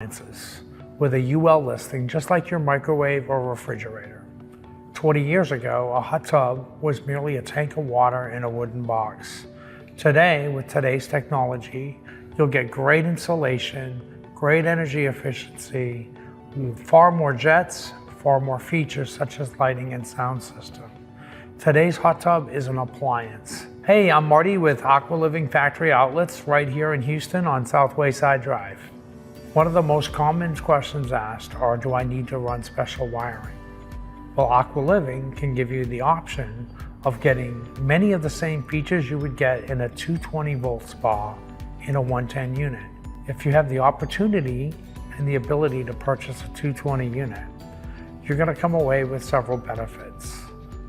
appliances with a UL listing, just like your microwave or refrigerator. 20 years ago, a hot tub was merely a tank of water in a wooden box. Today, with today's technology, you'll get great insulation, great energy efficiency, far more jets, far more features such as lighting and sound system. Today's hot tub is an appliance. Hey, I'm Marty with Aqua Living Factory Outlets right here in Houston on South Wayside Drive. One of the most common questions asked are, do I need to run special wiring? Well, Aqua Living can give you the option of getting many of the same features you would get in a 220 volt spa in a 110 unit. If you have the opportunity and the ability to purchase a 220 unit, you're going to come away with several benefits.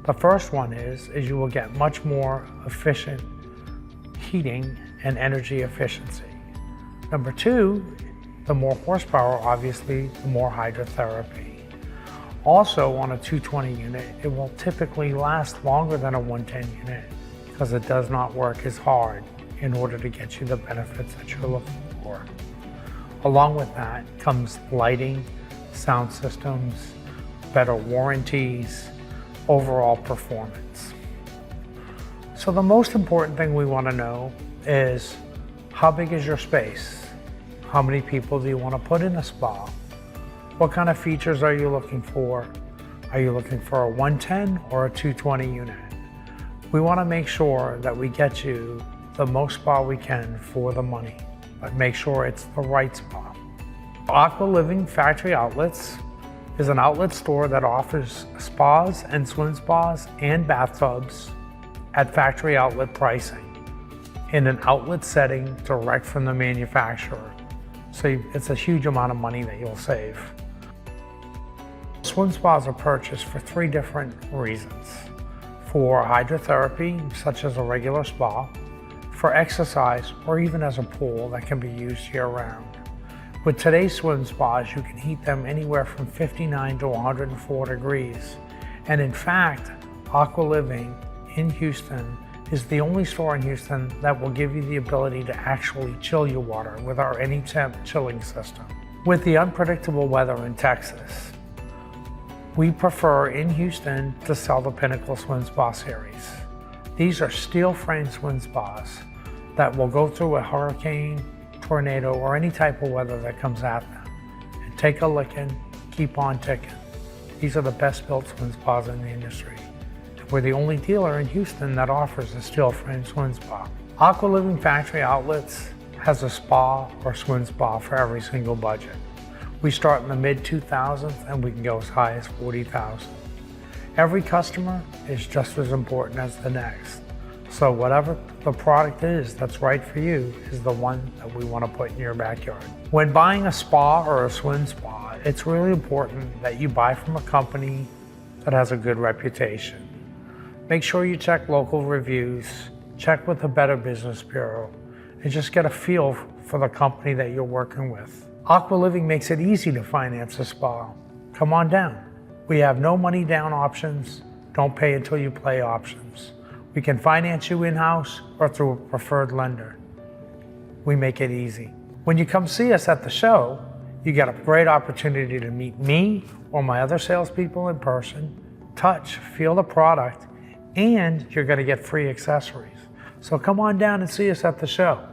The first one is you will get much more efficient heating and energy efficiency. Number two, the more horsepower, obviously, the more hydrotherapy. Also, on a 220 unit, it will typically last longer than a 110 unit because it does not work as hard in order to get you the benefits that you're looking for. Along with that comes lighting, sound systems, better warranties, overall performance. So the most important thing we want to know is, how big is your space? How many people do you want to put in a spa? What kind of features are you looking for? Are you looking for a 110 or a 220 unit? We want to make sure that we get you the most spa we can for the money, but make sure it's the right spa. Aqua Living Factory Outlets is an outlet store that offers spas and swim spas and bathtubs at factory outlet pricing in an outlet setting direct from the manufacturer. So it's a huge amount of money that you'll save. Swim spas are purchased for three different reasons. For hydrotherapy, such as a regular spa, for exercise, or even as a pool that can be used year-round. With today's swim spas, you can heat them anywhere from 59 to 104 degrees. And in fact, Aqua Living in Houston is the only store in Houston that will give you the ability to actually chill your water with our AnyTemp chilling system. With the unpredictable weather in Texas, we prefer in Houston to sell the Pinnacle Swim Spa series. These are steel frame swim spas that will go through a hurricane, tornado, or any type of weather that comes at them and take a licking, keep on ticking. These are the best built swim spas in the industry. We're the only dealer in Houston that offers a steel frame swim spa. Aqua Living Factory Outlets has a spa or swim spa for every single budget. We start in the mid 2000s and we can go as high as 40,000. Every customer is just as important as the next. So whatever the product is that's right for you is the one that we want to put in your backyard. When buying a spa or a swim spa, it's really important that you buy from a company that has a good reputation. Make sure you check local reviews, check with the Better Business Bureau, and just get a feel for the company that you're working with. Aqua Living makes it easy to finance a spa. Come on down. We have no money down options, don't pay until you play options. We can finance you in-house or through a preferred lender. We make it easy. When you come see us at the show, you get a great opportunity to meet me or my other salespeople in person, touch, feel the product, and you're going to get free accessories. So come on down and see us at the show.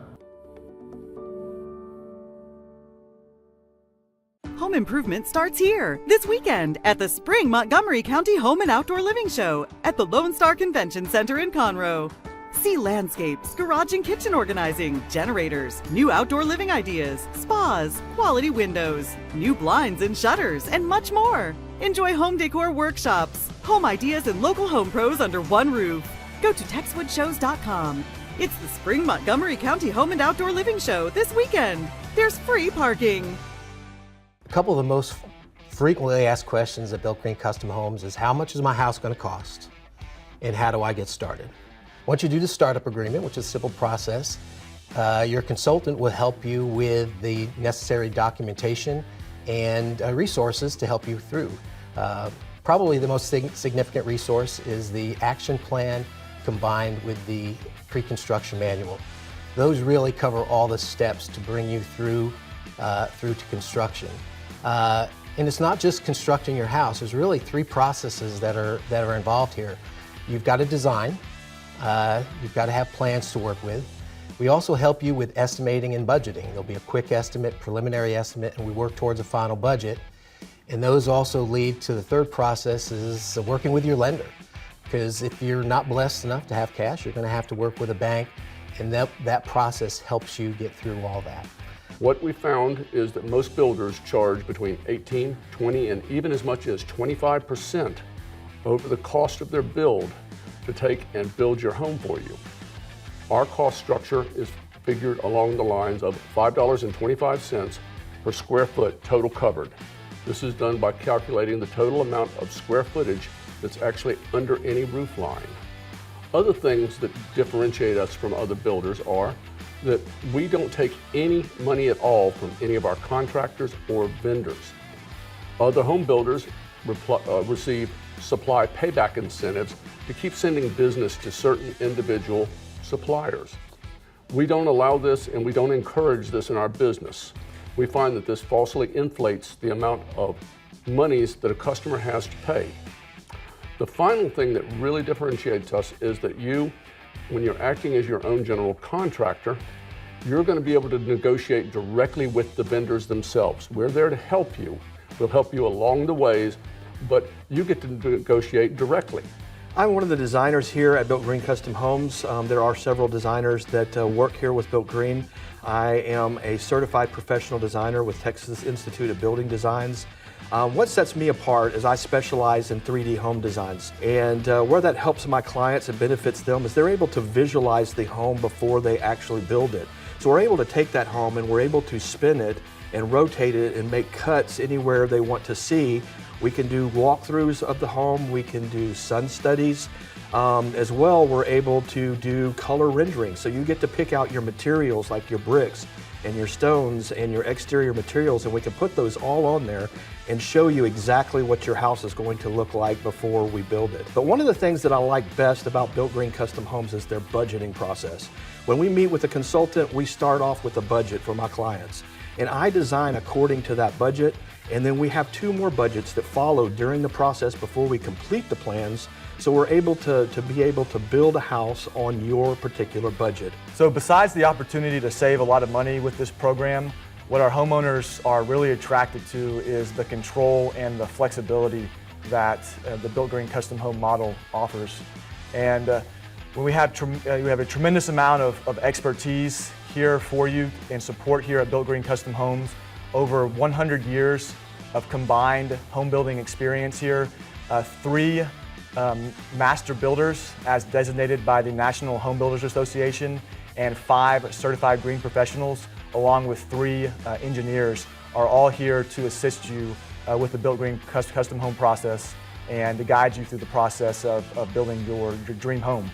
Home improvement starts here this weekend at the Spring Montgomery County Home and Outdoor Living Show at the Lone Star Convention Center in Conroe. See landscapes, garage and kitchen organizing, generators, new outdoor living ideas, spas, quality windows, new blinds and shutters, and much more. Enjoy home decor workshops, home ideas, and local home pros under one roof. Go to TexwoodShows.com. It's the Spring Montgomery County Home and Outdoor Living Show this weekend. There's free parking. A couple of the most frequently asked questions at Built Green Custom Homes is, how much is my house going to cost? And how do I get started? Once you do the startup agreement, which is a simple process, your consultant will help you with the necessary documentation and resources to help you through. Probably the most significant resource is the action plan combined with the pre-construction manual. Those really cover all the steps to bring you through through to construction. And it's not just constructing your house. There's really three processes that are involved here. You've got to design. You've got to have plans to work with. We also help you with estimating and budgeting. There'll be a quick estimate, preliminary estimate, and we work towards a final budget. And those also lead to the third process is working with your lender. Because if you're not blessed enough to have cash, you're going to have to work with a bank, and that process helps you get through all that. What we found is that most builders charge between 18, 20, and even as much as 25% over the cost of their build to take and build your home for you. Our cost structure is figured along the lines of $5.25 per square foot total covered. This is done by calculating the total amount of square footage that's actually under any roof line. Other things that differentiate us from other builders are that we don't take any money at all from any of our contractors or vendors. Other home builders receive supply payback incentives to keep sending business to certain individual suppliers. We don't allow this and we don't encourage this in our business. We find that this falsely inflates the amount of monies that a customer has to pay. The final thing that really differentiates us is that when you're acting as your own general contractor, you're going to be able to negotiate directly with the vendors themselves. We're there to help you. We'll help you along the ways, but you get to negotiate directly. I'm one of the designers here at Built Green Custom Homes. There are several designers that work here with Built Green. I am a certified professional designer with Texas Institute of Building Designs. What sets me apart is I specialize in 3D home designs, and where that helps my clients and benefits them is they're able to visualize the home before they actually build it. So we're able to take that home and we're able to spin it and rotate it and make cuts anywhere they want to see. We can do walkthroughs of the home, we can do sun studies. As well, we're able to do color rendering. So you get to pick out your materials like your bricks and your stones and your exterior materials, and we can put those all on there and show you exactly what your house is going to look like before we build it. But one of the things that I like best about Built Green Custom Homes is their budgeting process. When we meet with a consultant, we start off with a budget for my clients, and I design according to that budget, and then we have 2 more budgets that follow during the process before we complete the plans, so we're able to build a house on your particular budget. So besides the opportunity to save a lot of money with this program, what our homeowners are really attracted to is the control and the flexibility that the Built Green Custom Home model offers. And when we have a tremendous amount of expertise here for you and support here at Built Green Custom Homes, over 100 years of combined home building experience here, 3 master builders as designated by the National Home Builders Association, and 5 certified green professionals, along with 3 engineers, are all here to assist you with the Built Green Custom Home process and to guide you through the process of building your dream home.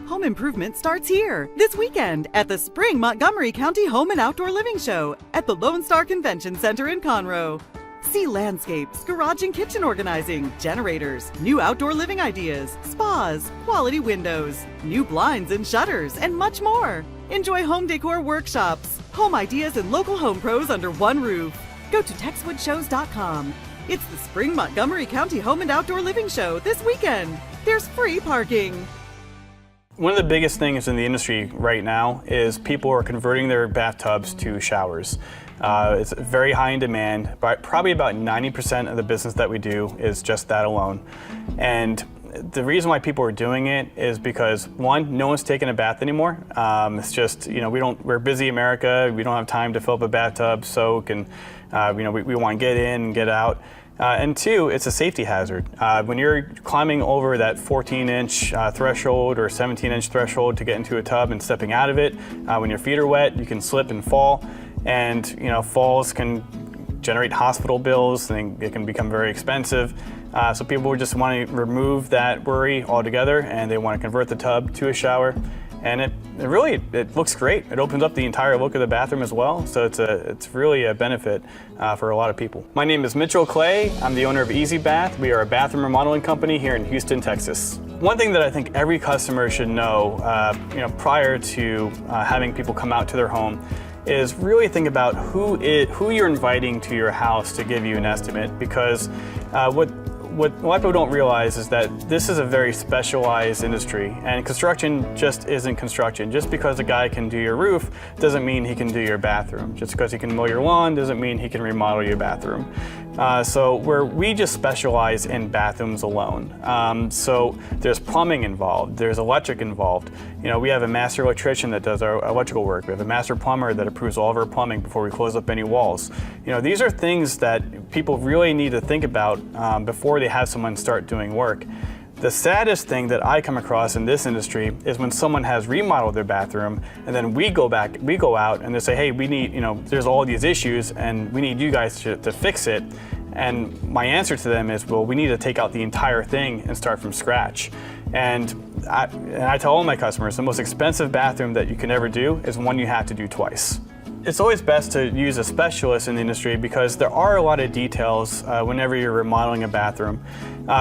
Home improvement starts here this weekend at the Spring Montgomery County Home and Outdoor Living Show at the Lone Star Convention Center in Conroe. See landscapes, garage and kitchen organizing, generators, new outdoor living ideas, spas, quality windows, new blinds and shutters, and much more. Enjoy home decor workshops, home ideas, and local home pros under one roof. Go to TexwoodShows.com. It's the Spring Montgomery County Home and Outdoor Living Show this weekend. There's free parking. One of the biggest things in the industry right now is people are converting their bathtubs to showers. It's very high in demand, but probably about 90% of the business that we do is just that alone. And the reason why people are doing it is because, one, no one's taking a bath anymore. It's just, we're busy America, we don't have time to fill up a bathtub, soak, and we want to get in and get out. And 2, it's a safety hazard. When you're climbing over that 14-inch threshold or 17-inch threshold to get into a tub and stepping out of it, when your feet are wet, you can slip and fall. And falls can generate hospital bills, and it can become very expensive. So people just want to remove that worry altogether, and they want to convert the tub to a shower. And it looks great. It opens up the entire look of the bathroom as well, so it's really a benefit for a lot of people. My name is Mitchell Clay. I'm the owner of Easy Bath. We are a bathroom remodeling company here in Houston, Texas. One thing that I think every customer should know, prior to having people come out to their home, is really think about who you're inviting to your house to give you an estimate, because what a lot of people don't realize is that this is a very specialized industry, and construction just isn't construction. Just because a guy can do your roof doesn't mean he can do your bathroom. Just because he can mow your lawn doesn't mean he can remodel your bathroom. So we just specialize in bathrooms alone. So there's plumbing involved, there's electric involved. We have a master electrician that does our electrical work. We have a master plumber that approves all of our plumbing before we close up any walls. These are things that people really need to think about before they have someone start doing work. The saddest thing that I come across in this industry is when someone has remodeled their bathroom, and then we go out and they say, hey, we need, there's all these issues and we need you guys to fix it. And my answer to them is, well, we need to take out the entire thing and start from scratch. And I tell all my customers, the most expensive bathroom that you can ever do is one you have to do twice. It's always best to use a specialist in the industry because there are a lot of details whenever you're remodeling a bathroom.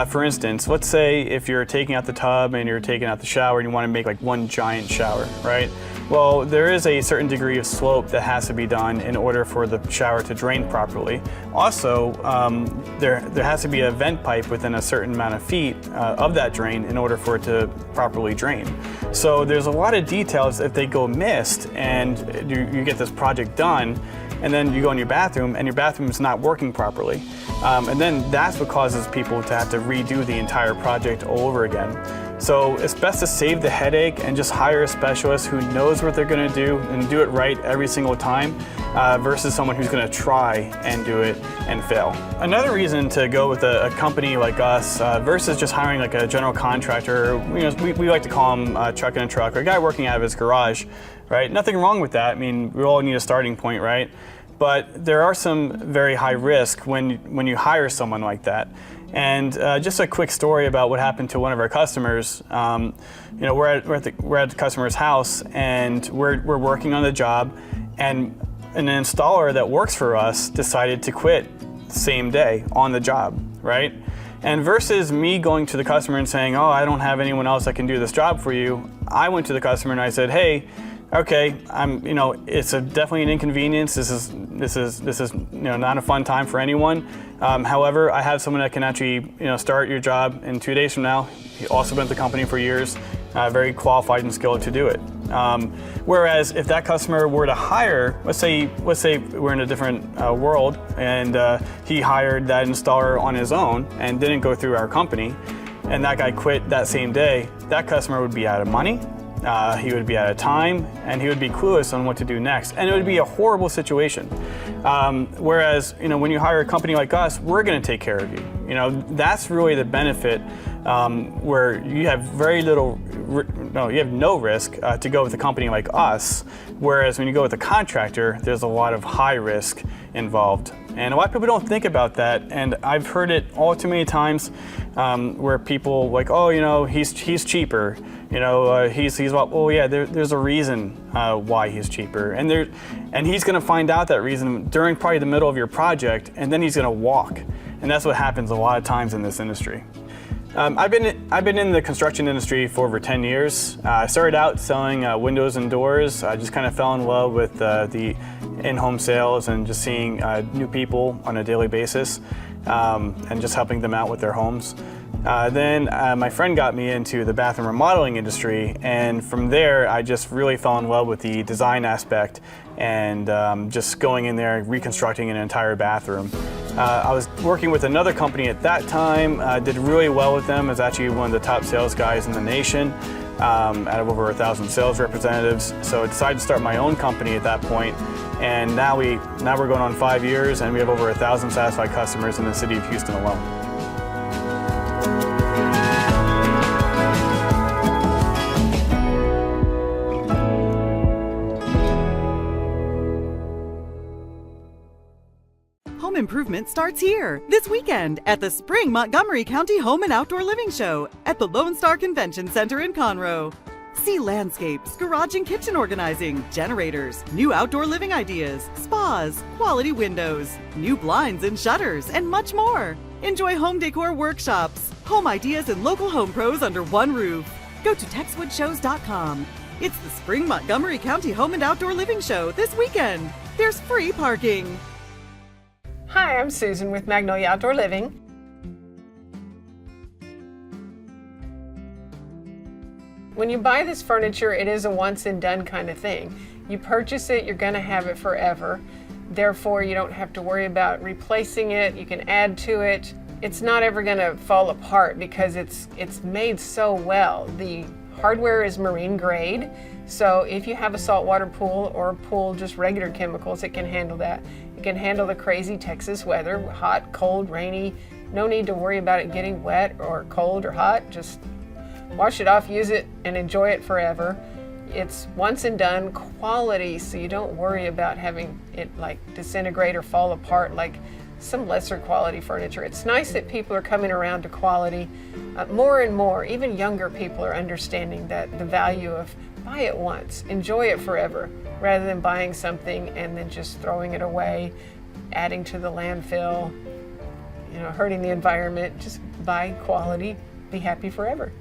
For instance, let's say if you're taking out the tub and you're taking out the shower and you want to make like one giant shower, right? Well, there is a certain degree of slope that has to be done in order for the shower to drain properly. Also, there has to be a vent pipe within a certain amount of feet of that drain in order for it to properly drain. So there's a lot of details if they go missed and you get this project done, and then you go in your bathroom and your bathroom is not working properly. And then that's what causes people to have to redo the entire project all over again. So it's best to save the headache and just hire a specialist who knows what they're going to do and do it right every single time versus someone who's going to try and do it and fail. Another reason to go with a company like us versus just hiring like a general contractor, we like to call him truck in a truck, or a guy working out of his garage, right? Nothing wrong with that. I mean, we all need a starting point, right? But there are some very high risk when you hire someone like that. And just a quick story about what happened to one of our customers. We're at the customer's house and we're working on the job, and an installer that works for us decided to quit the same day on the job, right? And versus me going to the customer and saying, oh, I don't have anyone else that can do this job for you, I went to the customer and I said, hey, okay, it's definitely an inconvenience. This is not a fun time for anyone. However, I have someone that can actually start your job in 2 days from now. He also been at the company for years, very qualified and skilled to do it. Whereas if that customer were to hire, let's say we're in a different world, and he hired that installer on his own and didn't go through our company, and that guy quit that same day, that customer would be out of money. He would be out of time, and he would be clueless on what to do next, and it would be a horrible situation. Whereas, when you hire a company like us, we're going to take care of you. That's really the benefit, where you have you have no risk to go with a company like us. Whereas when you go with a contractor, there's a lot of high risk involved. And a lot of people don't think about that, and I've heard it all too many times where people like, oh, he's cheaper. He's well, yeah. There's a reason why he's cheaper, and he's going to find out that reason during probably the middle of your project, and then he's going to walk, and that's what happens a lot of times in this industry. I've been in the construction industry for over 10 years. I started out selling windows and doors. I just kind of fell in love with the in-home sales and just seeing new people on a daily basis and just helping them out with their homes. Then my friend got me into the bathroom remodeling industry, and from there I just really fell in love with the design aspect and just going in there reconstructing an entire bathroom. I was working with another company at that time, did really well with them. I was actually one of the top sales guys in the nation, out of over 1,000 sales representatives. So I decided to start my own company at that point, and now we're going on 5 years, and we have over 1,000 satisfied customers in the city of Houston alone. Home home improvement starts here this weekend at the Spring Montgomery County Home and Outdoor Living Show at the Lone Star Convention Center in Conroe. See landscapes, garage and kitchen organizing, generators, new outdoor living ideas, spas, quality windows, new blinds and shutters, and much more. Enjoy home decor workshops, home ideas, and local home pros under one roof. Go to TexwoodShows.com. It's the Spring Montgomery County Home and Outdoor Living Show this weekend. There's free parking. Hi, I'm Susan with Magnolia Outdoor Living. When you buy this furniture, it is a once and done kind of thing. You purchase it, you're going to have it forever. Therefore, you don't have to worry about replacing it. You can add to it. It's not ever going to fall apart because it's made so well. The hardware is marine grade, so if you have a saltwater pool or a pool just regular chemicals, it can handle that. It can handle the crazy Texas weather, hot, cold, rainy. No need to worry about it getting wet or cold or hot. Just wash it off, use it, and enjoy it forever. It's once and done quality, so you don't worry about having it like disintegrate or fall apart like some lesser quality furniture. It's nice that people are coming around to quality. More and more, even younger people are understanding that the value of buy it once, enjoy it forever, rather than buying something and then just throwing it away, adding to the landfill, hurting the environment. Just buy quality, be happy forever.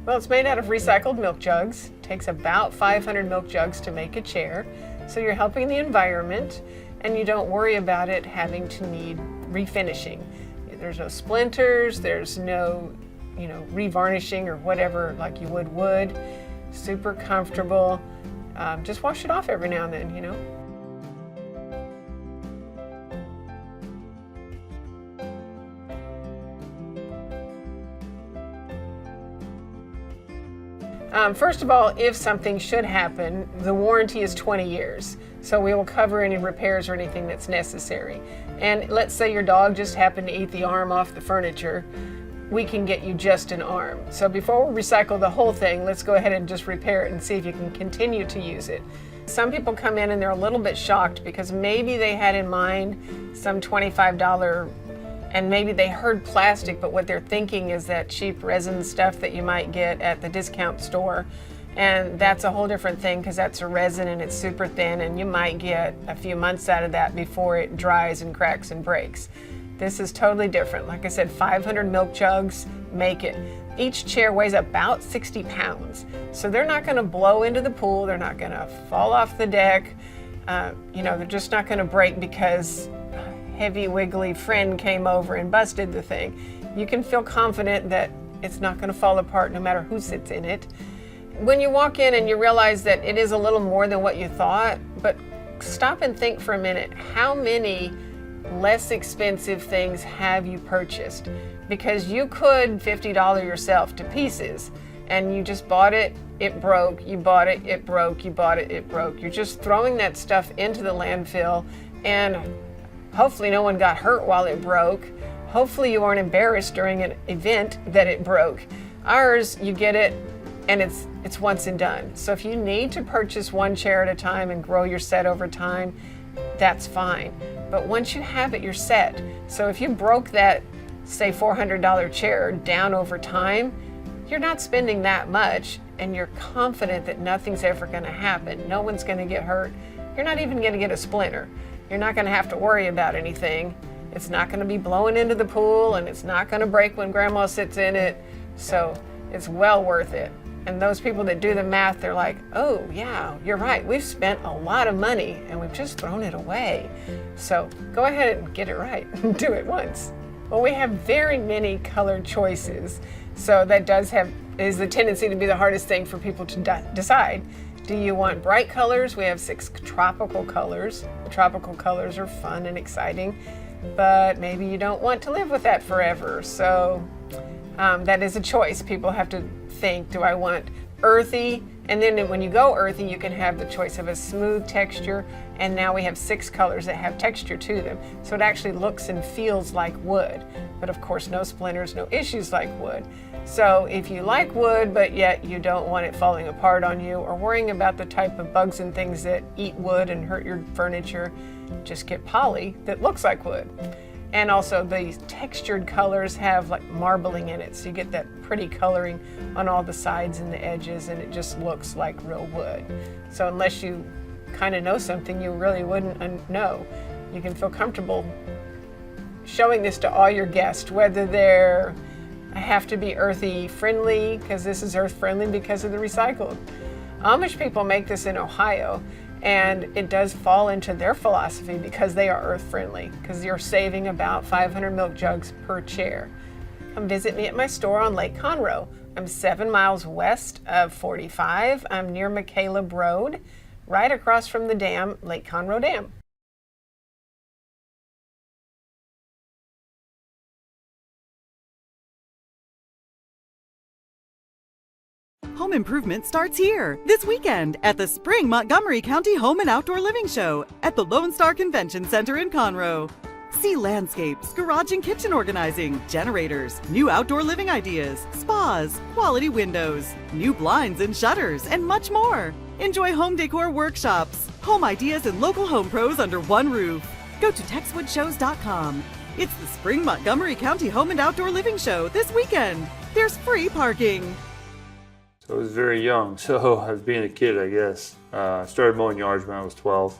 Well, it's made out of recycled milk jugs. It takes about 500 milk jugs to make a chair. So you're helping the environment and you don't worry about it having to need refinishing. There's no splinters, there's no, revarnishing or whatever like you would wood. Super comfortable. Just wash it off every now and then, First of all, if something should happen, the warranty is 20 years. So we will cover any repairs or anything that's necessary. And let's say your dog just happened to eat the arm off the furniture, we can get you just an arm. So before we recycle the whole thing, let's go ahead and just repair it and see if you can continue to use it. Some people come in and they're a little bit shocked because maybe they had in mind some $25 and maybe they heard plastic, but what they're thinking is that cheap resin stuff that you might get at the discount store. And that's a whole different thing because that's a resin and it's super thin and you might get a few months out of that before it dries and cracks and breaks. This is totally different. Like I said, 500 milk jugs make it. Each chair weighs about 60 pounds. So they're not gonna blow into the pool, they're not gonna fall off the deck. They're just not gonna break because heavy wiggly friend came over and busted the thing. You can feel confident that it's not going to fall apart no matter who sits in it. When you walk in and you realize that it is a little more than what you thought, but stop and think for a minute, how many less expensive things have you purchased? Because you could $50 yourself to pieces and you just bought it, it broke, you bought it, it broke, you bought it, it broke. You're just throwing that stuff into the landfill and hopefully no one got hurt while it broke. Hopefully you aren't embarrassed during an event that it broke. Ours, you get it and it's once and done. So if you need to purchase one chair at a time and grow your set over time, that's fine. But once you have it, you're set. So if you broke that, say $400 chair down over time, you're not spending that much and you're confident that nothing's ever gonna happen. No one's gonna get hurt. You're not even gonna get a splinter. You're not gonna have to worry about anything. It's not gonna be blowing into the pool and it's not gonna break when grandma sits in it. So it's well worth it. And those people that do the math, they're like, oh yeah, you're right. We've spent a lot of money and we've just thrown it away. So go ahead and get it right and do it once. Well, we have very many color choices. So that is the tendency to be the hardest thing for people to decide. Do you want bright colors? We have 6 tropical colors. The tropical colors are fun and exciting, but maybe you don't want to live with that forever. So that is a choice. People have to think, do I want earthy? And then when you go earthy, you can have the choice of a smooth texture And now we have 6 colors that have texture to them. So it actually looks and feels like wood. But of course, no splinters, no issues like wood. So if you like wood, but yet you don't want it falling apart on you or worrying about the type of bugs and things that eat wood and hurt your furniture, just get poly that looks like wood. And also the textured colors have like marbling in it, so you get that pretty coloring on all the sides and the edges, and it just looks like real wood. So unless you kind of know something, you really wouldn't know. You can feel comfortable showing this to all your guests, whether they're have to be earthy friendly, because this is earth friendly because of the recycled. Amish people make this in Ohio, and it does fall into their philosophy because they are earth friendly, because you're saving about 500 milk jugs per chair. Come visit me at my store on Lake Conroe. I'm 7 miles west of 45. I'm near McCaleb Road, right across from the dam, Lake Conroe Dam. Home improvement starts here this weekend at the Spring Montgomery County Home and Outdoor Living Show at the Lone Star Convention Center in Conroe. See landscapes, garage and kitchen organizing, generators, new outdoor living ideas, spas, quality windows, new blinds and shutters, and much more. Enjoy home decor workshops, home ideas, and local home pros under one roof. Go to TexwoodShows.com. It's the Spring Montgomery County Home and Outdoor Living Show this weekend. There's free parking. So I was very young, so I was being a kid, I guess. I started mowing yards when I was 12,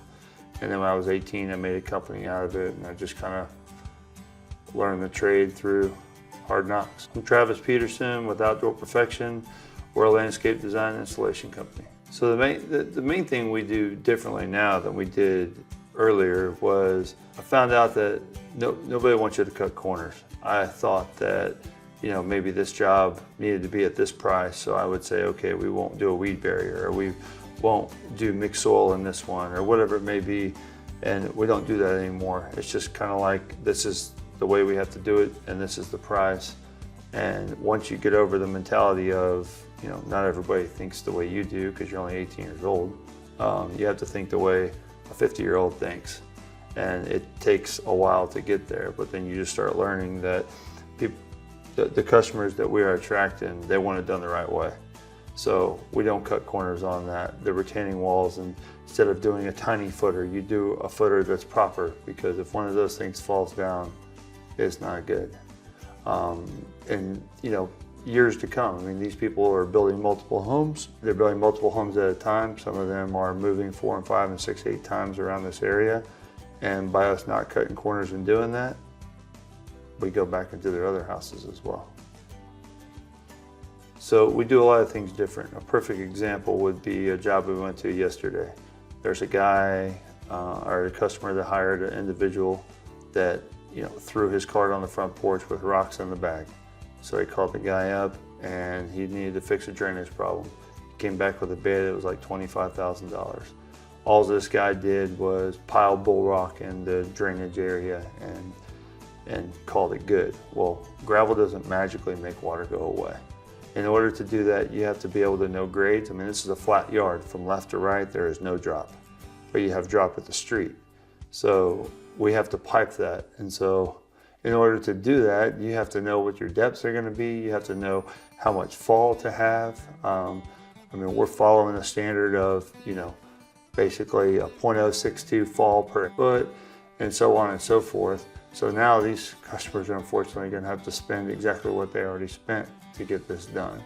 and then when I was 18, I made a company out of it, and I just kind of learned the trade through hard knocks. I'm Travis Peterson with Outdoor Perfection. We're a landscape design and installation company. So the main thing we do differently now than we did earlier was I found out that nobody wants you to cut corners. I thought that maybe this job needed to be at this price, so I would say, okay, we won't do a weed barrier, or we won't do mixed soil in this one, or whatever it may be, and we don't do that anymore. It's just kind of like, this is the way we have to do it, and this is the price. And once you get over the mentality of, not everybody thinks the way you do because you're only 18 years old, you have to think the way a 50-year-old thinks. And it takes a while to get there, but then you just start learning that the customers that we are attracting, they want it done the right way. So we don't cut corners on that. The retaining walls, and instead of doing a tiny footer, you do a footer that's proper, because if one of those things falls down, it's not good. And years to come, I mean, these people are building multiple homes. They're building multiple homes at a time. Some of them are moving 4 and 5 and 6, 8 times around this area. And by us not cutting corners and doing that, we go back into their other houses as well. So we do a lot of things different. A perfect example would be a job we went to yesterday. There's a guy or a customer that hired an individual that threw his cart on the front porch with rocks in the bag. So he called the guy up, and he needed to fix a drainage problem. He came back with a bid. It was like $25,000. All this guy did was pile bull rock in the drainage area and called it good. Well, gravel doesn't magically make water go away. In order to do that, you have to be able to know grades. I mean, this is a flat yard. From left to right, there is no drop, but you have drop at the street. So we have to pipe that. And so in order to do that, you have to know what your depths are gonna be. You have to know how much fall to have. I mean, we're following a standard of, basically a 0.062 fall per foot, and so on and so forth. So now these customers are unfortunately going to have to spend exactly what they already spent to get this done.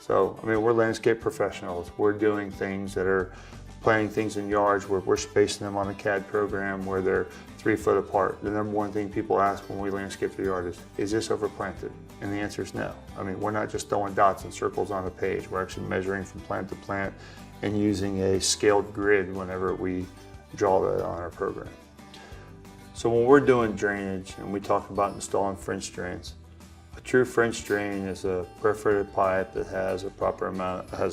So, I mean, we're landscape professionals. We're doing things that are planting things in yards where we're spacing them on a CAD program where they're 3 foot apart. The number one thing people ask when we landscape the yard is this overplanted? And the answer is no. I mean, we're not just throwing dots and circles on a page. We're actually measuring from plant to plant and using a scaled grid whenever we draw that on our program. So when we're doing drainage and we talk about installing French drains, a true French drain is a perforated pipe that has a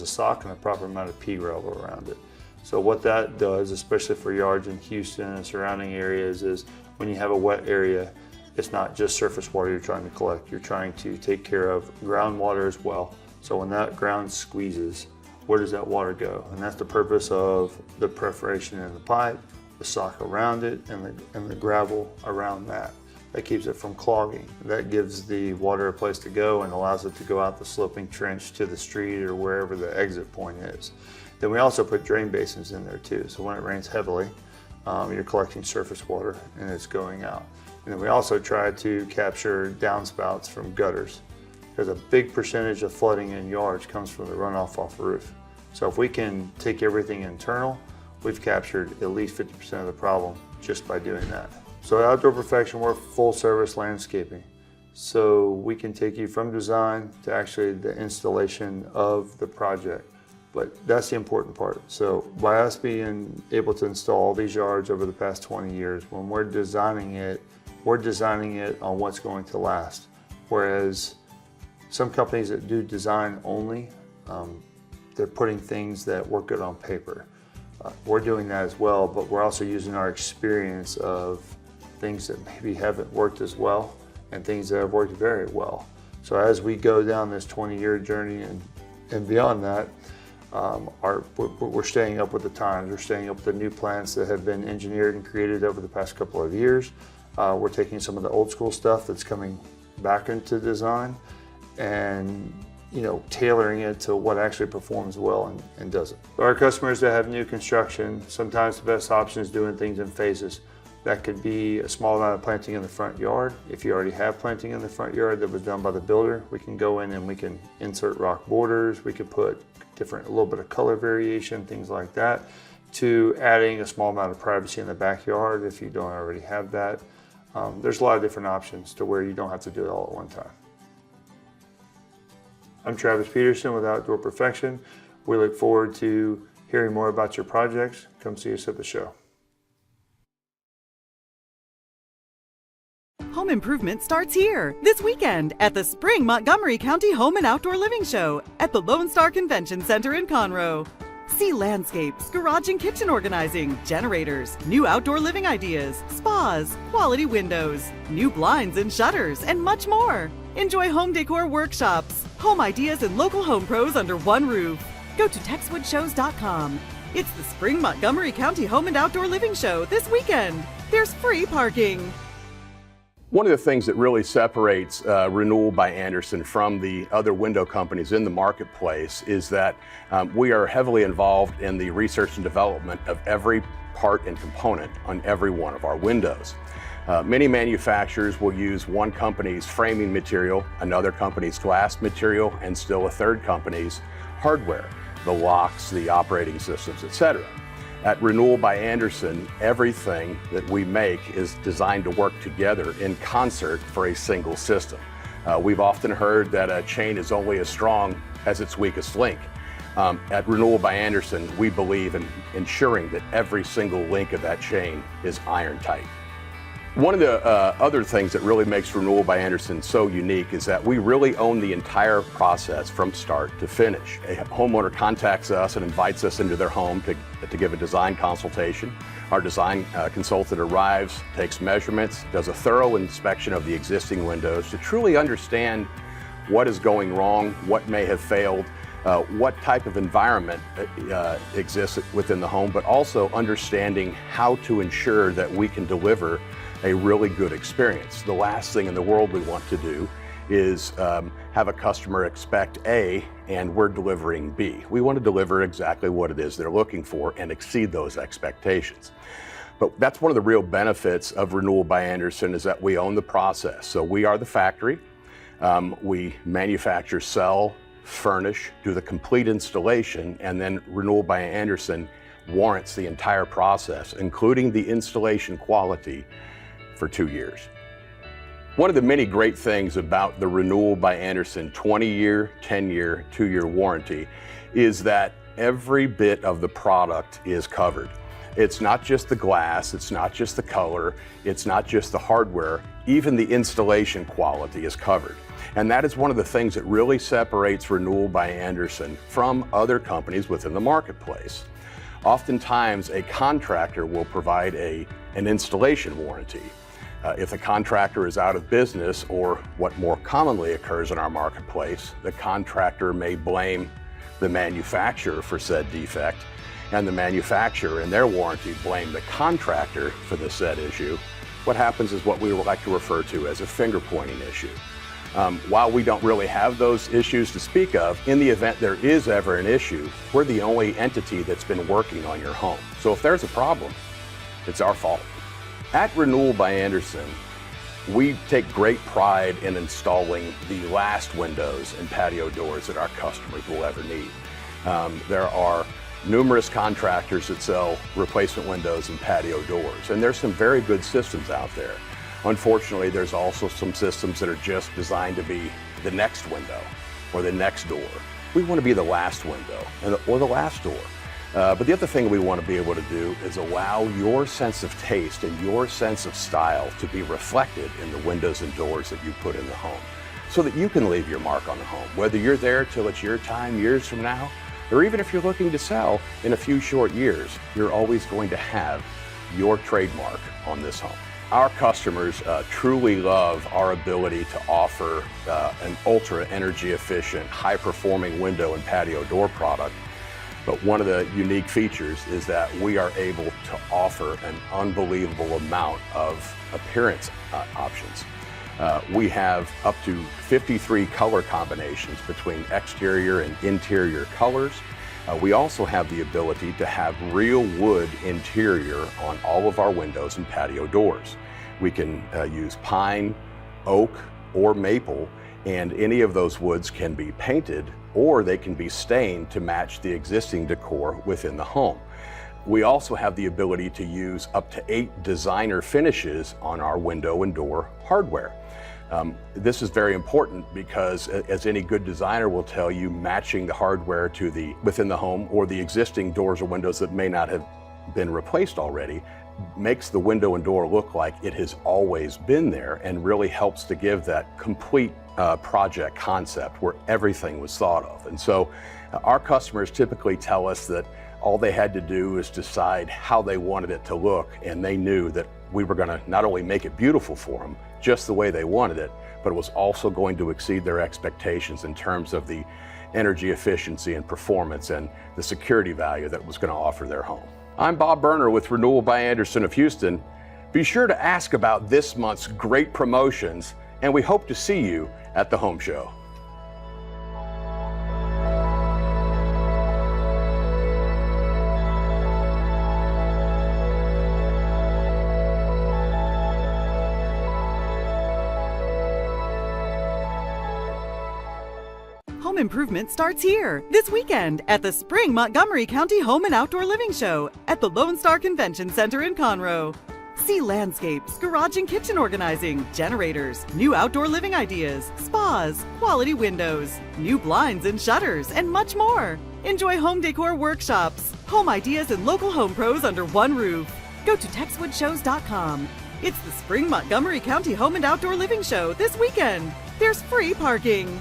sock and a proper amount of pea gravel around it. So what that does, especially for yards in Houston and surrounding areas, is when you have a wet area, it's not just surface water you're trying to collect. You're trying to take care of groundwater as well. So when that ground squeezes, where does that water go? And that's the purpose of the perforation in the pipe the sock around it, and the gravel around that. That keeps it from clogging. That gives the water a place to go and allows it to go out the sloping trench to the street or wherever the exit point is. Then we also put drain basins in there too. So when it rains heavily, you're collecting surface water and it's going out. And then we also try to capture downspouts from gutters, because a big percentage of flooding in yards comes from the runoff off the roof. So if we can take everything internal, we've captured at least 50% of the problem just by doing that. So at Outdoor Perfection, we're full service landscaping. So we can take you from design to actually the installation of the project. But that's the important part. So by us being able to install all these yards over the past 20 years, when we're designing it on what's going to last. Whereas some companies that do design only, they're putting things that work good on paper. We're doing that as well, but we're also using our experience of things that maybe haven't worked as well and things that have worked very well. So as we go down this 20-year journey and beyond that, we're staying up with the times. We're staying up with the new plants that have been engineered and created over the past couple of years. We're taking some of the old school stuff that's coming back into design and tailoring it to what actually performs well and doesn't. Our customers that have new construction, sometimes the best option is doing things in phases. That could be a small amount of planting in the front yard. If you already have planting in the front yard that was done by the builder, we can go in and we can insert rock borders. We could put a little bit of color variation, things like that, to adding a small amount of privacy in the backyard if you don't already have that. There's a lot of different options to where you don't have to do it all at one time. I'm Travis Peterson with Outdoor Perfection. We look forward to hearing more about your projects. Come see us at the show. Home improvement starts here this weekend at the Spring Montgomery County Home and Outdoor Living Show at the Lone Star Convention Center in Conroe. See landscapes, garage and kitchen organizing, generators, new outdoor living ideas, spas, quality windows, new blinds and shutters, and much more. Enjoy home decor workshops, home ideas, and local home pros under one roof. Go to TexwoodShows.com. It's the Spring Montgomery County Home and Outdoor Living Show this weekend. There's free parking. One of the things that really separates Renewal by Andersen from the other window companies in the marketplace is that we are heavily involved in the research and development of every part and component on every one of our windows. Many manufacturers will use one company's framing material, another company's glass material, and still a third company's hardware, the locks, the operating systems, etc. At Renewal by Andersen, everything that we make is designed to work together in concert for a single system. We've often heard that a chain is only as strong as its weakest link. At Renewal by Andersen, we believe in ensuring that every single link of that chain is iron tight. One of the other things that really makes Renewal by Andersen so unique is that we really own the entire process from start to finish. A homeowner contacts us and invites us into their home to give a design consultation. Our design consultant arrives, takes measurements, does a thorough inspection of the existing windows to truly understand what is going wrong, what may have failed, what type of environment exists within the home, but also understanding how to ensure that we can deliver a really good experience. The last thing in the world we want to do is have a customer expect A and we're delivering B. We want to deliver exactly what it is they're looking for and exceed those expectations. But that's one of the real benefits of Renewal by Andersen is that we own the process. So we are the factory. We manufacture, sell, furnish, do the complete installation, and then Renewal by Andersen warrants the entire process, including the installation quality, for 2 years. One of the many great things about the Renewal by Andersen 20-year, 10-year, 2-year warranty is that every bit of the product is covered. It's not just the glass, it's not just the color, it's not just the hardware, even the installation quality is covered. And that is one of the things that really separates Renewal by Andersen from other companies within the marketplace. Oftentimes, a contractor will provide an installation warranty. If the contractor is out of business, or what more commonly occurs in our marketplace, the contractor may blame the manufacturer for said defect, and the manufacturer and their warranty blame the contractor for the said issue, what happens is what we would like to refer to as a finger pointing issue. While we don't really have those issues to speak of, in the event there is ever an issue, we're the only entity that's been working on your home. So if there's a problem, it's our fault. At Renewal by Andersen, we take great pride in installing the last windows and patio doors that our customers will ever need. There are numerous contractors that sell replacement windows and patio doors, and there's some very good systems out there. Unfortunately, there's also some systems that are just designed to be the next window or the next door. We want to be the last window or the last door. But the other thing we want to be able to do is allow your sense of taste and your sense of style to be reflected in the windows and doors that you put in the home, so that you can leave your mark on the home, whether you're there till it's your time years from now, or even if you're looking to sell in a few short years, you're always going to have your trademark on this home. Our customers truly love our ability to offer an ultra energy efficient, high performing window and patio door product. But one of the unique features is that we are able to offer an unbelievable amount of appearance options. We have up to 53 color combinations between exterior and interior colors. We also have the ability to have real wood interior on all of our windows and patio doors. We can use pine, oak, or maple, and any of those woods can be painted or they can be stained to match the existing decor within the home. We also have the ability to use up to 8 designer finishes on our window and door hardware. This is very important because, as any good designer will tell you, matching the hardware to within the home or the existing doors or windows that may not have been replaced already makes the window and door look like it has always been there, and really helps to give that complete project concept where everything was thought of. And so our customers typically tell us that all they had to do is decide how they wanted it to look, and they knew that we were going to not only make it beautiful for them, just the way they wanted it, but it was also going to exceed their expectations in terms of the energy efficiency and performance and the security value that it was going to offer their home. I'm Bob Berner with Renewal by Andersen of Houston. Be sure to ask about this month's great promotions, and we hope to see you at the home show. Home improvement starts here this weekend at the Spring Montgomery County Home and Outdoor Living Show at the Lone Star Convention Center in Conroe. See landscapes, garage and kitchen organizing, generators, new outdoor living ideas, spas, quality windows, new blinds and shutters, and much more. Enjoy home decor workshops, home ideas, and local home pros under one roof. Go to texwoodshows.com. It's the Spring Montgomery County Home and Outdoor Living Show this weekend. There's free parking.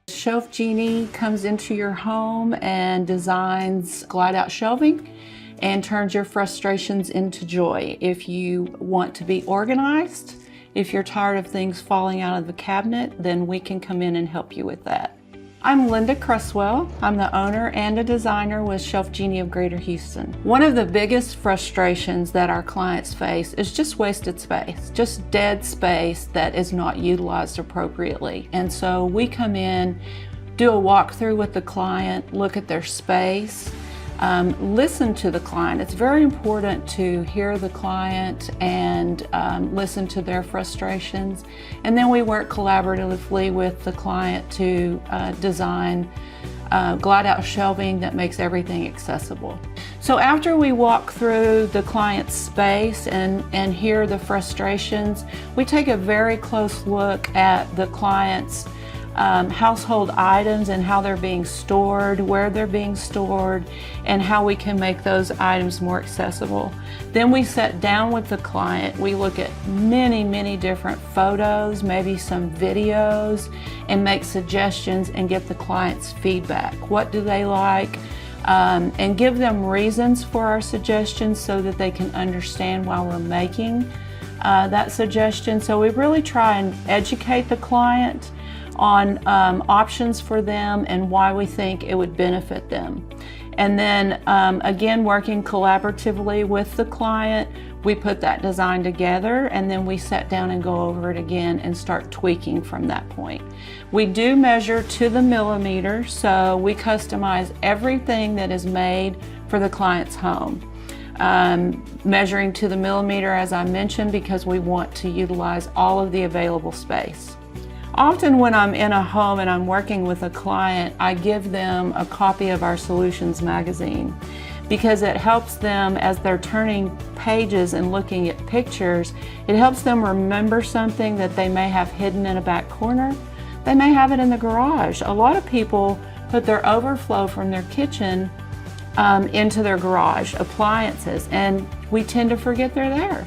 Shelf Genie comes into your home and designs glide-out shelving and turns your frustrations into joy. If you want to be organized, if you're tired of things falling out of the cabinet, then we can come in and help you with that. I'm Linda Cresswell. I'm the owner and a designer with Shelf Genie of Greater Houston. One of the biggest frustrations that our clients face is just wasted space, just dead space that is not utilized appropriately. And so we come in, do a walkthrough with the client, look at their space, listen to the client. It's very important to hear the client and listen to their frustrations. And then we work collaboratively with the client to design glide-out shelving that makes everything accessible. So after we walk through the client's space and hear the frustrations, we take a very close look at the client's household items and how they're being stored, where they're being stored, and how we can make those items more accessible. Then we sit down with the client. We look at many different photos, maybe some videos, and make suggestions and get the client's feedback. What do they like? And give them reasons for our suggestions so that they can understand why we're making that suggestion. So we really try and educate the client on options for them and why we think it would benefit them. And then again, working collaboratively with the client, we put that design together, and then we sit down and go over it again and start tweaking from that point. We do measure to the millimeter, so we customize everything that is made for the client's home. Measuring to the millimeter, as I mentioned, because we want to utilize all of the available space. Often when I'm in a home and I'm working with a client, I give them a copy of our Solutions magazine because it helps them, as they're turning pages and looking at pictures, it helps them remember something that they may have hidden in a back corner. They may have it in the garage. A lot of people put their overflow from their kitchen into their garage, appliances, and we tend to forget they're there.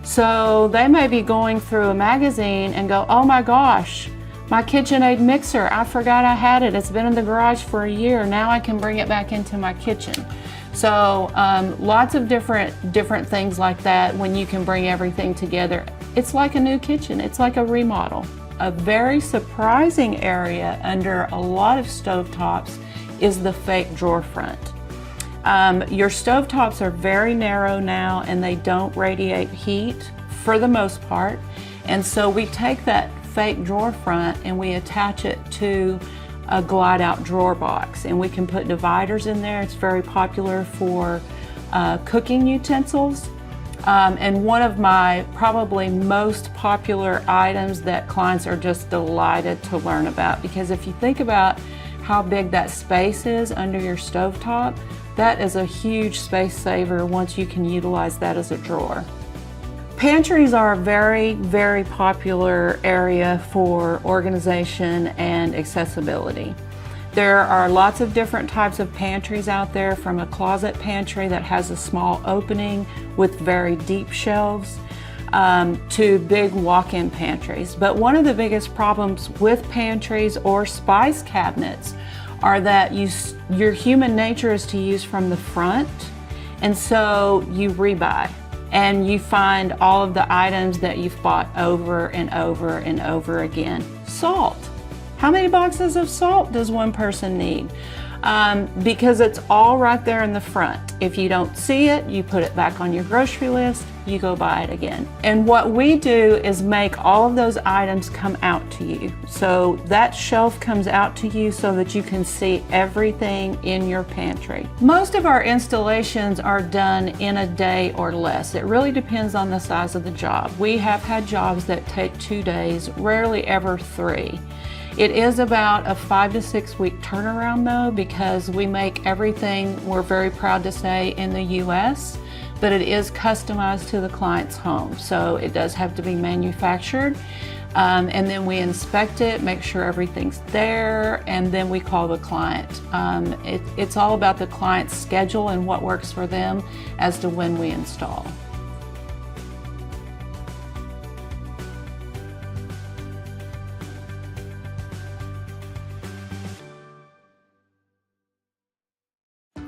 So they may be going through a magazine and go, oh my gosh, my KitchenAid mixer, I forgot I had it. It's been in the garage for a year. Now I can bring it back into my kitchen. So lots of different things like that when you can bring everything together. It's like a new kitchen. It's like a remodel. A very surprising area under a lot of stovetops is the fake drawer front. Your stovetops are very narrow now and they don't radiate heat for the most part. And so we take that fake drawer front and we attach it to a glide out drawer box, and we can put dividers in there. It's very popular for cooking utensils. And one of my probably most popular items that clients are just delighted to learn about, because if you think about how big that space is under your stovetop, that is a huge space saver once you can utilize that as a drawer. Pantries are a very, very popular area for organization and accessibility. There are lots of different types of pantries out there, from a closet pantry that has a small opening with very deep shelves to big walk-in pantries. But one of the biggest problems with pantries or spice cabinets are that your human nature is to use from the front, and so you rebuy and you find all of the items that you've bought over and over and over again. Salt. How many boxes of salt does one person need? Because it's all right there in the front. If you don't see it, you put it back on your grocery list, you go buy it again. And what we do is make all of those items come out to you. So that shelf comes out to you so that you can see everything in your pantry. Most of our installations are done in a day or less. It really depends on the size of the job. We have had jobs that take 2 days, rarely ever 3. It is about a 5 to 6 week turnaround though, because we make everything, we're very proud to say, in the US, but it is customized to the client's home. So it does have to be manufactured. And then we inspect it, make sure everything's there, and then we call the client. It's all about the client's schedule and what works for them as to when we install.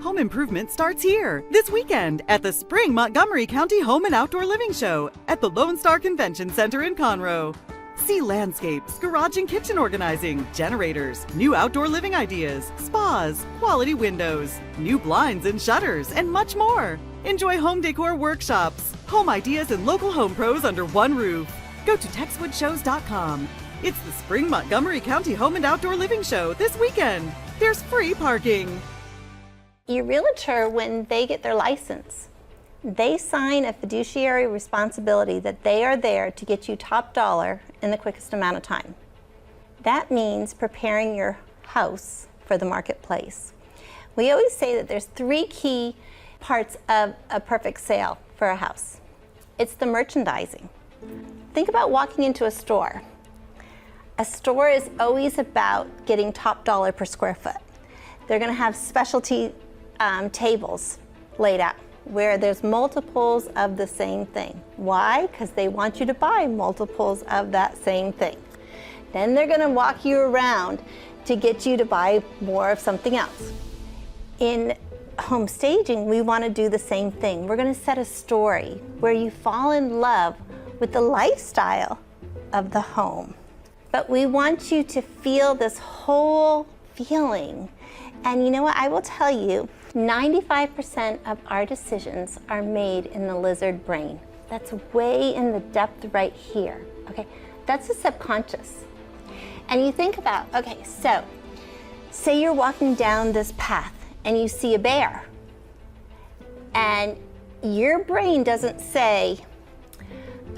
Home improvement starts here this weekend at the Spring Montgomery County Home and Outdoor Living Show at the Lone Star Convention Center in Conroe. See landscapes, garage and kitchen organizing, generators, new outdoor living ideas, spas, quality windows, new blinds and shutters, and much more. Enjoy home decor workshops, home ideas, and local home pros under one roof. Go to TexwoodShows.com. It's the Spring Montgomery County Home and Outdoor Living Show this weekend. There's free parking. Your realtor, when they get their license, they sign a fiduciary responsibility that they are there to get you top dollar in the quickest amount of time. That means preparing your house for the marketplace. We always say that there's 3 key parts of a perfect sale for a house. It's the merchandising. Think about walking into a store. A store is always about getting top dollar per square foot. They're going to have specialty tables laid out where there's multiples of the same thing. Why? Because they want you to buy multiples of that same thing. Then they're going to walk you around to get you to buy more of something else. In home staging, we want to do the same thing. We're going to set a story where you fall in love with the lifestyle of the home. But we want you to feel this whole feeling And you know what? I will tell you, 95% of our decisions are made in the lizard brain. That's way in the depth right here, okay? That's the subconscious. And you think about, okay, so say you're walking down this path and you see a bear, and your brain doesn't say,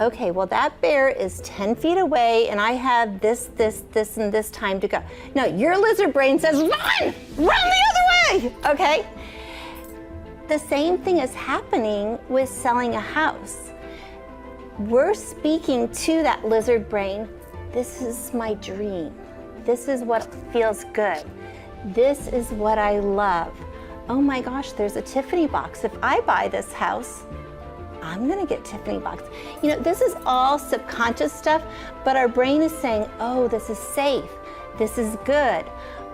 okay, well that bear is 10 feet away and I have this, and this time to go. No, your lizard brain says, run the other way, okay? The same thing is happening with selling a house. We're speaking to that lizard brain, this is my dream. This is what feels good. This is what I love. Oh my gosh, there's a Tiffany box. If I buy this house, I'm gonna get Tiffany box. You know, this is all subconscious stuff, but our brain is saying, oh, this is safe. This is good.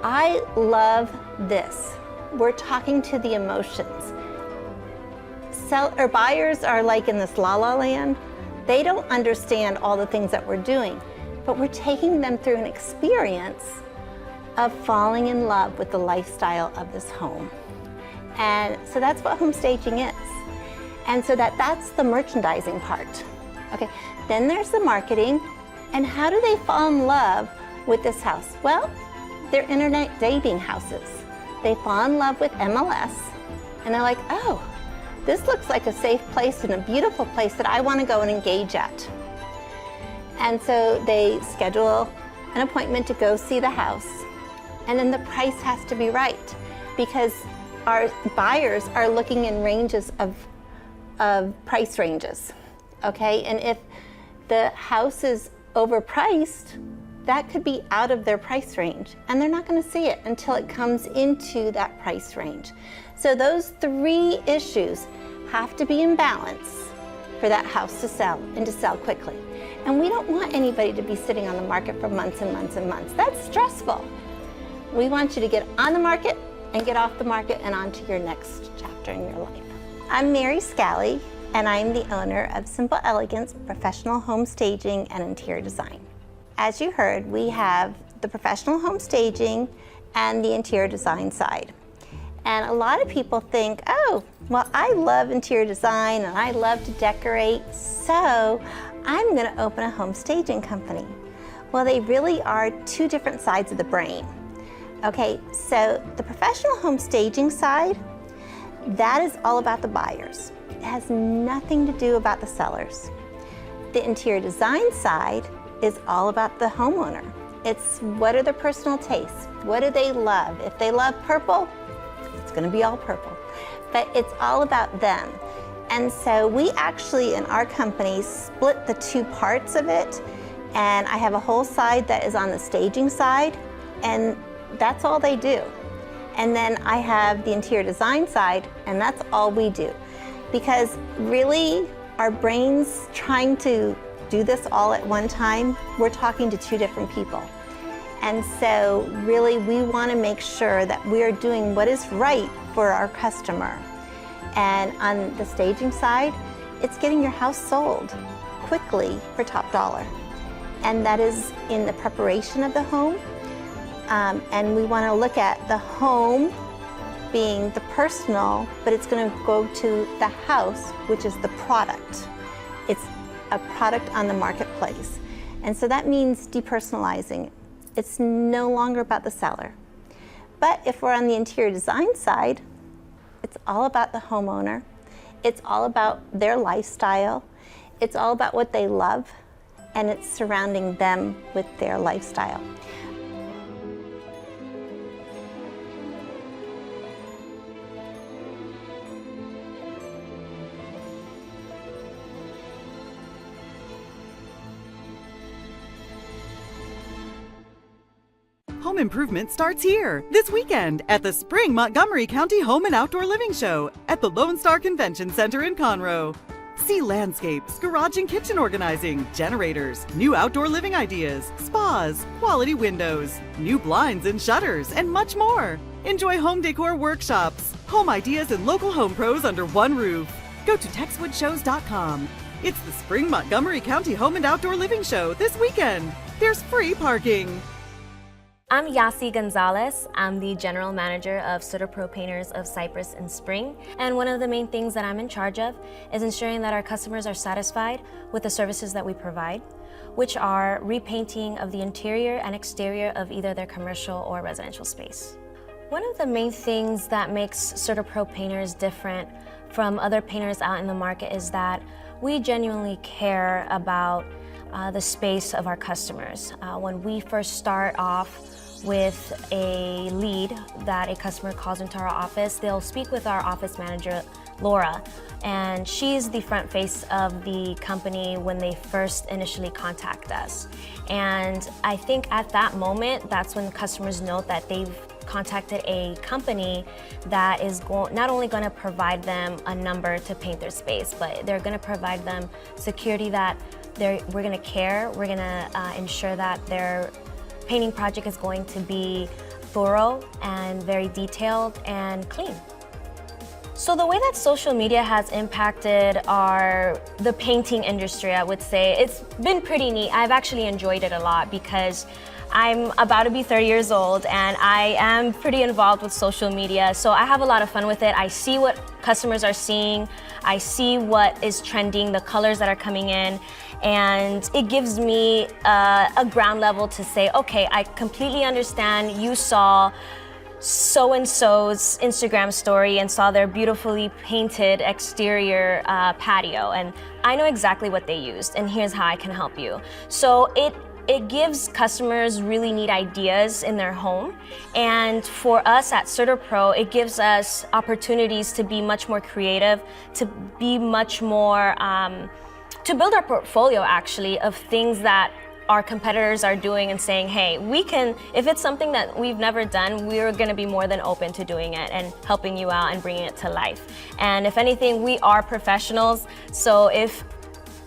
I love this. We're talking to the emotions. Buyers are like in this la-la land. They don't understand all the things that we're doing, but we're taking them through an experience of falling in love with the lifestyle of this home. And so that's what home staging is. And so that's the merchandising part. Okay, then there's the marketing. And how do they fall in love with this house? Well, they're internet dating houses. They fall in love with MLS and they're like, oh, this looks like a safe place and a beautiful place that I want to go and engage at. And so they schedule an appointment to go see the house. And then the price has to be right because our buyers are looking in ranges of price ranges, okay? And if the house is overpriced, that could be out of their price range and they're not gonna see it until it comes into that price range. So those three issues have to be in balance for that house to sell and to sell quickly. And we don't want anybody to be sitting on the market for months and months and months. That's stressful. We want you to get on the market and get off the market and on to your next chapter in your life. I'm Mary Scally, and I'm the owner of Simple Elegance Professional Home Staging and Interior Design. As you heard, we have the professional home staging and the interior design side. And a lot of people think, oh, well, I love interior design and I love to decorate, so I'm gonna open a home staging company. Well, they really are two different sides of the brain. Okay, so the professional home staging side, that is all about the buyers. It has nothing to do about the sellers. The interior design side is all about the homeowner. It's what are their personal tastes? What do they love? If they love purple, it's gonna be all purple. But it's all about them. And so we actually, in our company, split the two parts of it. And I have a whole side that is on the staging side, and that's all they do. And then I have the interior design side, and that's all we do. Because really, our brains trying to do this all at one time, we're talking to two different people. And so really, we want to make sure that we are doing what is right for our customer. And on the staging side, it's getting your house sold quickly for top dollar. And that is in the preparation of the home. And we want to look at the home being the personal, but it's going to go to the house, which is the product. It's a product on the marketplace. And so that means depersonalizing. It's no longer about the seller. But if we're on the interior design side, it's all about the homeowner. It's all about their lifestyle. It's all about what they love, and it's surrounding them with their lifestyle. Home improvement starts here this weekend at the Spring Montgomery County Home and Outdoor Living Show at the Lone Star Convention Center in Conroe. See landscapes, garage and kitchen organizing, generators, new outdoor living ideas, spas, quality windows, new blinds and shutters, and much more. Enjoy home decor workshops, home ideas, and local home pros under one roof. Go to TexwoodShows.com. It's the Spring Montgomery County Home and Outdoor Living Show this weekend. There's free parking. I'm Yasi Gonzalez. I'm the general manager of CertaPro Painters of Cypress and Spring. And one of the main things that I'm in charge of is ensuring that our customers are satisfied with the services that we provide, which are repainting of the interior and exterior of either their commercial or residential space. One of the main things that makes CertaPro Painters different from other painters out in the market is that we genuinely care about the space of our customers. When we first start off with a lead that a customer calls into our office, they'll speak with our office manager, Laura, and she's the front face of the company when they first initially contact us. And I think at that moment, that's when customers know that they've contacted a company that is not only going to provide them a number to paint their space, but they're going to provide them security that we're going to care, we're going to ensure that their painting project is going to be thorough and very detailed and clean. So the way that social media has impacted the painting industry, I would say, it's been pretty neat. I've actually enjoyed it a lot because I'm about to be 30 years old and I am pretty involved with social media, so I have a lot of fun with it. I see what customers are seeing, I see what is trending, the colors that are coming in, and it gives me a ground level to say, okay, I completely understand you saw so-and-so's Instagram story and saw their beautifully painted exterior patio, and I know exactly what they used, and here's how I can help you. So it gives customers really neat ideas in their home, and for us at CertaPro, it gives us opportunities to be much more creative, to be much more, to build our portfolio actually of things that our competitors are doing and saying, hey, we can, if it's something that we've never done, we're gonna be more than open to doing it and helping you out and bringing it to life. And if anything, we are professionals, so if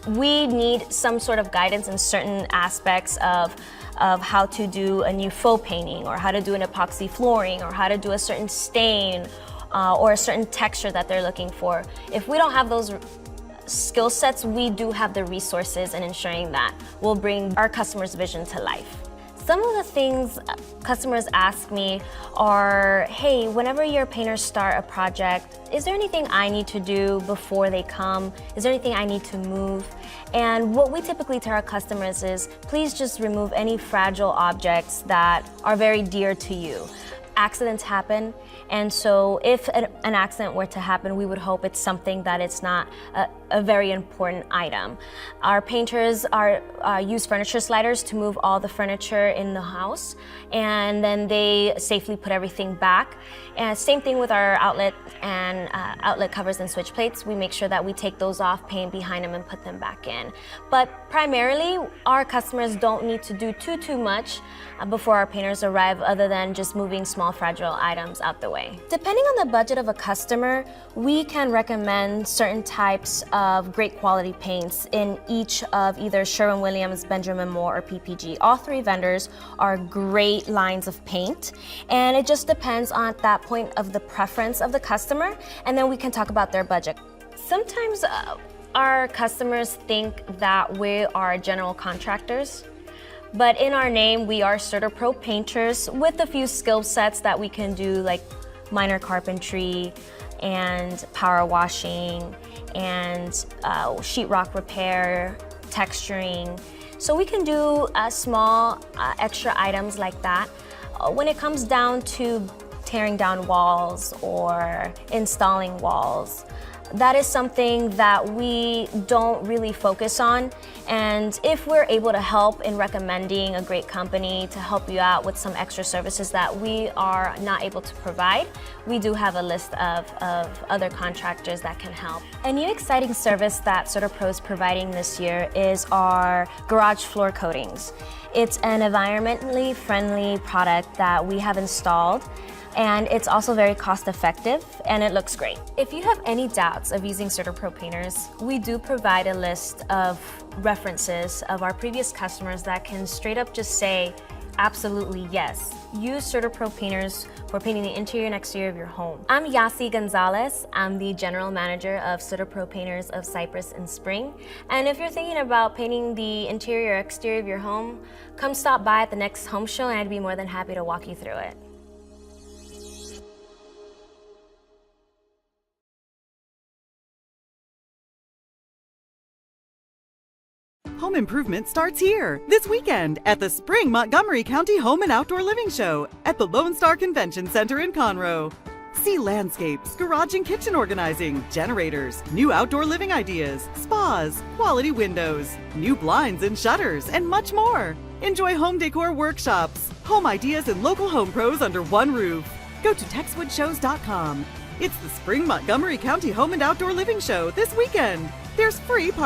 we need some sort of guidance in certain aspects of how to do a new faux painting or how to do an epoxy flooring or how to do a certain stain or a certain texture that they're looking for. If we don't have those skill sets, we do have the resources in ensuring that we'll bring our customers' vision to life. Some of the things customers ask me are, hey, whenever your painters start a project, is there anything I need to do before they come? Is there anything I need to move? And what we typically tell our customers is, please just remove any fragile objects that are very dear to you. Accidents happen, and so if an accident were to happen, we would hope it's something that it's not a very important item. Our painters use furniture sliders to move all the furniture in the house, and then they safely put everything back. And same thing with our outlet and outlet covers and switch plates. We make sure that we take those off, paint behind them, and put them back in. But primarily, our customers don't need to do too much before our painters arrive, other than just moving small fragile items out the way. Depending on the budget of a customer, we can recommend certain types of great quality paints in each of either Sherwin-Williams, Benjamin Moore, or PPG. All three vendors are great lines of paint, and it just depends on that point of the preference of the customer, and then we can talk about their budget. Sometimes our customers think that we are general contractors, but in our name, we are CertaPro Painters with a few skill sets that we can do, like minor carpentry and power washing and sheetrock repair, texturing. So we can do small extra items like that. When it comes down to tearing down walls or installing walls, that is something that we don't really focus on. And if we're able to help in recommending a great company to help you out with some extra services that we are not able to provide, we do have a list of other contractors that can help. A new exciting service that CertaPro is providing this year is our garage floor coatings. It's an environmentally friendly product that we have installed, and it's also very cost effective and it looks great. If you have any doubts of using CertaPro Painters, we do provide a list of references of our previous customers that can straight up just say, Absolutely, yes. Use CertaPro painters for painting the interior and exterior of your home. I'm Yasi Gonzalez. I'm the general manager of CertaPro Painters of Cypress and Spring. And if you're thinking about painting the interior or exterior of your home, come stop by at the next home show and I'd be more than happy to walk you through it. Home improvement starts here this weekend at the Spring Montgomery County Home and Outdoor Living Show at the Lone Star Convention Center in Conroe. See landscapes, garage and kitchen organizing, generators, new outdoor living ideas, spas, quality windows, new blinds and shutters, and much more. Enjoy home decor workshops, home ideas, and local home pros under one roof. Go to texwoodshows.com. It's the Spring Montgomery County Home and Outdoor Living Show this weekend. There's free